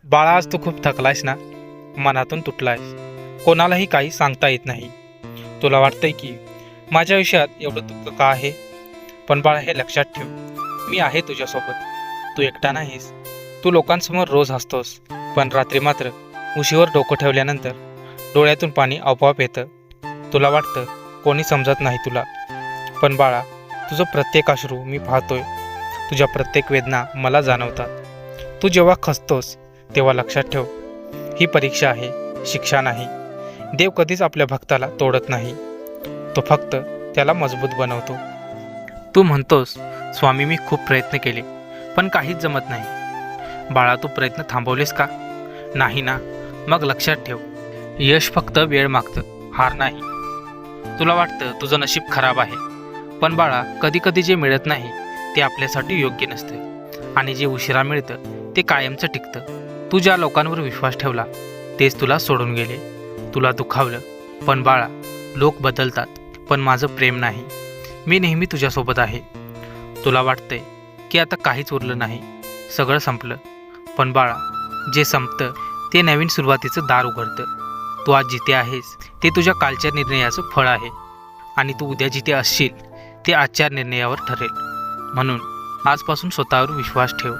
बाळा, आज तू खूप थकलायस ना? मनातून तुटलायस. कोणालाही काही सांगता येत नाही. तुला वाटतंय की माझ्या आयुष्यात एवढं दुःख का आहे? पण बाळा, हे लक्षात ठेव, मी आहे तुझ्यासोबत. तू एकटा नाहीस. तू लोकांसमोर रोज हसतोस, पण रात्री मात्र उशीवर डोकं ठेवल्यानंतर डोळ्यातून पाणी आपोआप येतं. तुला वाटतं कोणी समजत नाही तुला, पण बाळा, तुझं प्रत्येक अश्रू मी पाहतोय. तुझ्या प्रत्येक वेदना मला जाणवतात. तू जेव्हा खचतोस तेव्हा लक्षात ठेव, ही परीक्षा आहे, शिक्षा नाही. देव कधीच आपल्या भक्ताला तोडत नाही, तो फक्त त्याला मजबूत बनवतो. तू म्हणतोस, स्वामी, मी खूप प्रयत्न केले पण काहीच जमत नाही. बाळा, तू प्रयत्न थांबवलेस का? नाही ना. मग लक्षात ठेव, यश फक्त वेळ मागतं, हार नाही. तुला वाटतं तुझं नशीब खराब आहे, पण बाळा, कधी कधी जे मिळत नाही ते आपल्यासाठी योग्य नसतं, आणि जे उशिरा मिळतं ते कायमचं टिकतं. तू ज्या लोकांवर विश्वास ठेवला तेच तुला सोडून गेले. तुला दुखावलं, पण बाळा, लोक बदलतात, पण माझं प्रेम नाही. मी नेहमी तुझ्यासोबत आहे. तुला वाटतंय की आता काहीच उरलं नाही, सगळं संपलं, पण बाळा, जे संपतं ते नवीन सुरुवातीचं दार उघडतं. तू आज जिथे आहेस ते तुझ्या कालच्या निर्णयाचं फळ आहे, आणि तू उद्या जिथे असशील ते आजच्या निर्णयावर ठरेल. म्हणून आजपासून स्वतःवर विश्वास ठेव.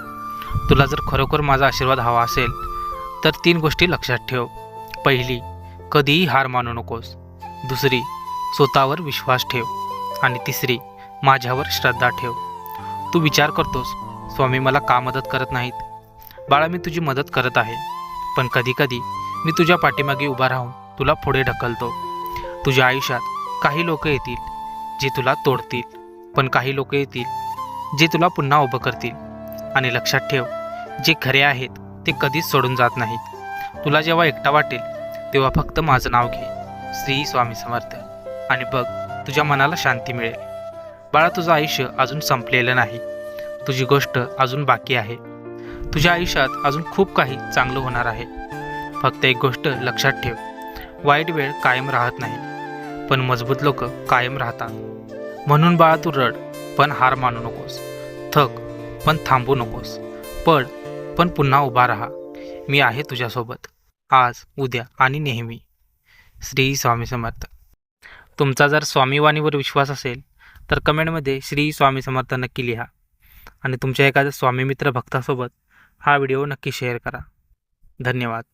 तुला जर खरोखर माझा आशीर्वाद हवा असेल तर 3 गोष्टी लक्षात ठेव. पहिली, कधीही हार मानू नकोस. दुसरी, स्वतःवर विश्वास ठेव. आणि तिसरी, माझ्यावर श्रद्धा ठेव. तू विचार करतोस, स्वामी मला का मदत करत नाहीत? बाळा, मी तुझी मदत करत आहे, पण कधीकधी मी तुझ्या पाठीमागे उभा राहून तुला पुढे ढकलतो. तुझ्या आयुष्यात काही लोक येतील जे तुला तोडतील, पण काही लोक येतील जे तुला पुन्हा उभं करतील. आणि लक्षात ठेव, जे खरे आहेत ते कधीच सोडून जात नाहीत. तुला जेव्हा एकटा वाटेल तेव्हा फक्त माझं नाव घे, श्री स्वामी समर्थ, आणि बघ, तुझ्या मनाला शांती मिळेल. बाळा, तुझं आयुष्य अजून संपलेलं नाही. तुझी गोष्ट अजून बाकी आहे. तुझ्या आयुष्यात अजून खूप काही चांगलं होणार आहे. फक्त एक गोष्ट लक्षात ठेव, वाईट वेळ कायम राहत नाही, पण मजबूत लोक कायम राहतात. म्हणून बाळा, तू रड पण हार मानू नकोस. थक पण थांबू नकोस. पड पण पुन्हा उभा राहा. मी आहे तुझ्यासोबत, आज, उद्या आणि नेहमी. श्री स्वामी समर्थ. तुमचा जर स्वामीवाणीवर विश्वास असेल तर कमेंटमध्ये श्री स्वामी समर्थ नक्की लिहा, आणि तुमच्या एखाद्या स्वामी मित्र भक्तासोबत हा व्हिडिओ नक्की शेअर करा. धन्यवाद.